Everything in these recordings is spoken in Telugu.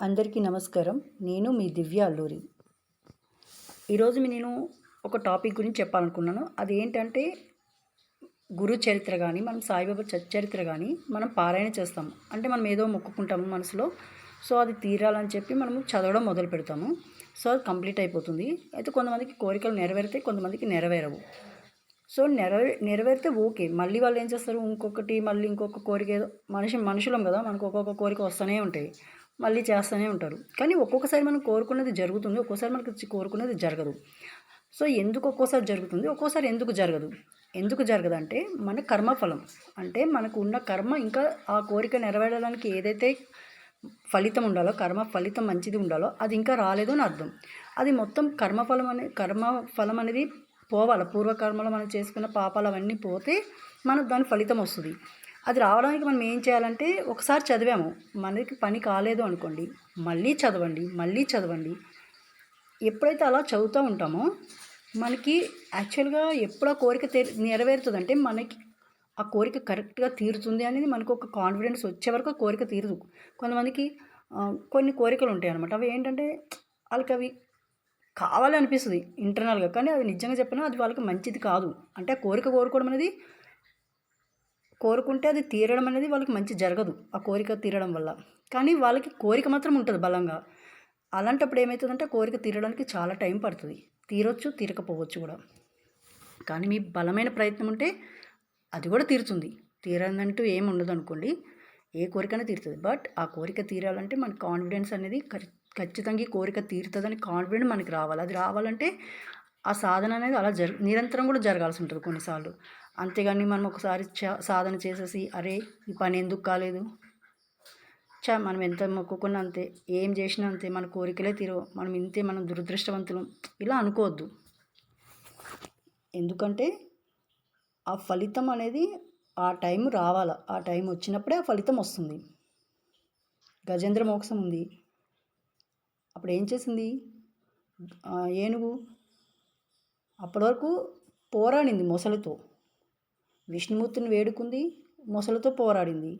అందరికీ నమస్కారం. నేను మీ దివ్య అల్లూరి. ఈరోజు నేను ఒక టాపిక్ గురించి చెప్పాలనుకున్నాను. అదేంటంటే గురు చరిత్ర గానీ, మనం సాయిబాబా సచ్చరిత్ర గానీ మనం పారాయణ చేస్తాము. అంటే మనం ఏదో మొక్కుకుంటాము మనసులో. సో, అది తీరాలని చెప్పి మనము చదవడం మొదలు పెడతాము. సో, అది కంప్లీట్ అయిపోతుంది. అయితే కొంతమందికి కోరికలు నెరవేరుతాయి, కొంతమందికి నెరవేరవు. So, నెరవేరితే okay. మళ్ళీ వాళ్ళు ఏం చేస్తారు, మళ్ళీ ఇంకొక కోరిక ఏదో మనుషులం కదా! మనకు ఒక్కొక్క కోరిక వస్తూనే ఉంటాయి. మళ్ళీ చేస్తూనే ఉంటారు. కానీ ఒక్కొక్కసారి మనం కోరుకున్నది జరుగుతుంది. ఒక్కోసారి మనకు కోరుకున్నది జరగదు. సో, ఎందుకు ఒక్కోసారి జరుగుతుంది, ఒక్కోసారి ఎందుకు జరగదు? ఎందుకు జరగదంటే మన కర్మఫలం. అంటే మనకు ఉన్న కర్మ ఇంకా ఆ కోరిక నెరవేరడానికి ఏదైతే ఫలితం ఉండాలో, కర్మ ఫలితం మంచిది ఉండాలో అది ఇంకా రాలేదు అని అర్థం. అది మొత్తం కర్మఫలం అనేది పోవాలి. పూర్వకర్మలో మనం చేసుకున్న పాపాలు అవన్నీ పోతే మనకు దాని ఫలితం వస్తుంది. అది రావడానికి మనం ఏం చేయాలంటే, ఒకసారి చదివాము, మనకి పని కాలేదు అనుకోండి, మళ్ళీ చదవండి. ఎప్పుడైతే అలా చదువుతూ ఉంటామో మనకి యాక్చువల్గా ఎప్పుడు ఆ కోరిక నెరవేరుతుందంటే మనకి ఆ కోరిక కరెక్ట్గా తీరుతుంది అనేది మనకు ఒక కాన్ఫిడెన్స్ వచ్చే వరకు ఆ కోరిక తీరదు. కొంతమందికి కొన్ని కోరికలు ఉంటాయి అన్నమాట. అవి ఏంటంటే వాళ్ళకి అవి కావాలనిపిస్తుంది ఇంటర్నల్గా, కానీ అది నిజంగా చెప్పినా అది వాళ్ళకి మంచిది కాదు. అంటే ఆ కోరుకోవడం అనేది, కోరుకుంటే అది తీరడం అనేది వాళ్ళకి మంచి జరగదు ఆ కోరిక తీరడం వల్ల. కానీ వాళ్ళకి కోరిక మాత్రం ఉంటుంది బలంగా. అలాంటప్పుడు ఏమవుతుందంటే కోరిక తీరడానికి చాలా టైం పడుతుంది. తీరొచ్చు, తీరకపోవచ్చు కూడా. కానీ మీ బలమైన ప్రయత్నం ఉంటే అది కూడా తీరుతుంది. తీరదంటూ ఏమి ఉండదు అనుకోండి, ఏ కోరికైనా తీరుతుంది. బట్ ఆ కోరిక తీరాలంటే మన కాన్ఫిడెన్స్ అనేది ఖచ్చితంగా ఈ కోరిక తీరుతుందని కాన్ఫిడెంట్ మనకి రావాలి. అది రావాలంటే ఆ సాధన అనేది అలా నిరంతరం కూడా జరగాల్సి ఉంటుంది కొన్నిసార్లు. అంతేగాని మనం ఒకసారి సాధన చేసేసి అరే ఈ పని ఎందుకు కాలేదు, మనం ఎంత మొక్కుకున్నా అంతే, ఏం చేసినా అంతే, మన కోరికలే తీరవు, మనం దురదృష్టవంతులం ఇలా అనుకోవద్దు. ఎందుకంటే ఆ ఫలితం అనేది ఆ టైం రావాలి. ఆ టైం వచ్చినప్పుడే ఆ ఫలితం వస్తుంది. గజేంద్ర మోక్షం ఉంది. అప్పుడు ఏం చేసింది ఏనుగు? అప్పటి వరకు పోరాడింది మొసలితో. విష్ణుమూర్తిని వేడుకుంది, మొసలితో పోరాడింది.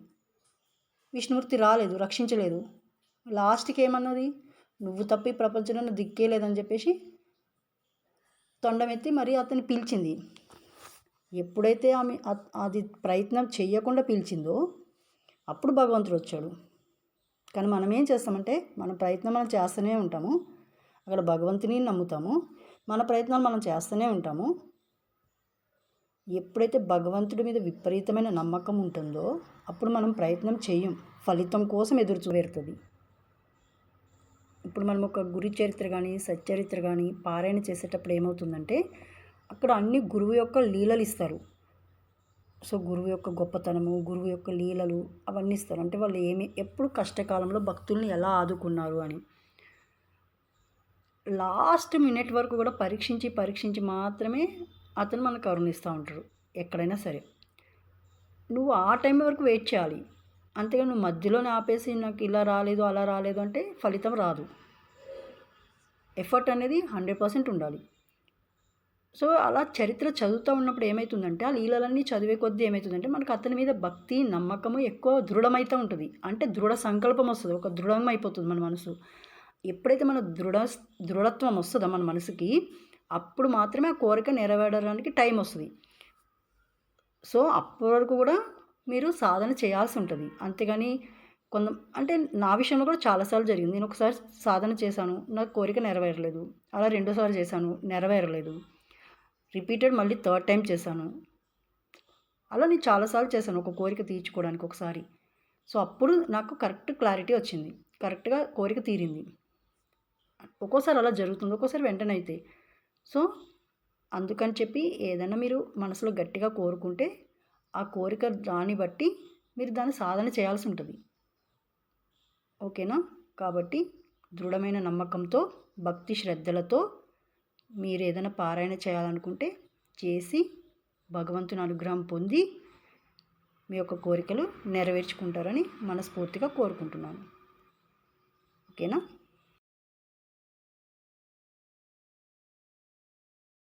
విష్ణుమూర్తి రాలేదు, రక్షించలేదు. లాస్ట్కి ఏమన్నది, నువ్వు తప్పి ప్రపంచంలో దిక్కే లేదని చెప్పేసి తొండమెత్తి మరి అతన్ని పిలిచింది. ఎప్పుడైతే ఆమె అది ప్రయత్నం చెయ్యకుండా పిలిచిందో అప్పుడు భగవంతుడు వచ్చాడు. కానీ మనం ఏం చేస్తామంటే మన ప్రయత్నం మనం చేస్తూనే ఉంటాము, అక్కడ భగవంతుని నమ్ముతాము, మన ప్రయత్నాలు మనం చేస్తూనే ఉంటాము. ఎప్పుడైతే భగవంతుడి మీద విపరీతమైన నమ్మకం ఉంటుందో అప్పుడు మనం ప్రయత్నం చేయం, ఫలితం కోసం ఎదురుచూపెడుతుంది. ఇప్పుడు మనం ఒక గురు చరిత్ర కానీ సచ్చరిత్ర కానీ పారాయణ చేసేటప్పుడు ఏమవుతుందంటే అక్కడ అన్ని గురువు యొక్క లీలలు ఇస్తారు. సో, గురువు యొక్క గొప్పతనము, గురువు యొక్క లీలలు అవన్నీ ఇస్తారు. అంటే వాళ్ళు ఎప్పుడు కష్టకాలంలో భక్తుల్ని ఎలా ఆదుకున్నారు అని. లాస్ట్ మినిట్ వరకు కూడా పరీక్షించి మాత్రమే అతను మనకు కరుణిస్తూ ఉంటాడు ఎక్కడైనా సరే. నువ్వు ఆ టైం వరకు వెయిట్ చేయాలి. అంతేగా నువ్వు మధ్యలోనే ఆపేసి నాకు ఇలా రాలేదు అలా రాలేదు అంటే ఫలితం రాదు. ఎఫర్ట్ అనేది 100% ఉండాలి. సో, అలా చరిత్ర చదువుతూ ఉన్నప్పుడు ఏమవుతుందంటే ఆ లీలలన్నీ చదివే కొద్దీ ఏమవుతుందంటే మనకు అతని మీద భక్తి, నమ్మకము ఎక్కువ దృఢమైతే ఉంటుంది. అంటే దృఢ సంకల్పం వస్తుంది, ఒక దృఢం అయిపోతుంది మన మనసు. ఎప్పుడైతే మన దృఢత్వం వస్తుందో మన మనసుకి, అప్పుడు మాత్రమే ఆ కోరిక నెరవేరడానికి టైం వస్తుంది. సో, అప్పటి వరకు కూడా మీరు సాధన చేయాల్సి ఉంటుంది. అంతేగాని అంటే నా విషయంలో కూడా చాలాసార్లు జరిగింది. నేను ఒకసారి సాధన చేశాను, నాకు కోరిక నెరవేరలేదు. అలా రెండోసారి చేశాను, నెరవేరలేదు. రిపీటెడ్ మళ్ళీ థర్డ్ టైం చేశాను. అలా నేను చాలాసార్లు చేశాను ఒక కోరిక తీర్చుకోవడానికి ఒకసారి. సో, అప్పుడు నాకు కరెక్ట్ క్లారిటీ వచ్చింది, కరెక్ట్గా కోరిక తీరింది. ఒక్కోసారి అలా జరుగుతుంది, ఒక్కోసారి వెంటనే అయితే. సో, అందుకని చెప్పి ఏదైనా మీరు మనసులో గట్టిగా కోరుకుంటే ఆ కోరిక దాన్ని బట్టి మీరు దాన్ని సాధన చేయాల్సి ఉంటుంది. ఓకేనా? కాబట్టి దృఢమైన నమ్మకంతో, భక్తి శ్రద్ధలతో మీరు ఏదైనా పారాయణ చేయాలనుకుంటే చేసి భగవంతుని అనుగ్రహం పొంది మీ యొక్క కోరికలు నెరవేర్చుకుంటారని మనస్ఫూర్తిగా కోరుకుంటున్నాను. ఓకేనా?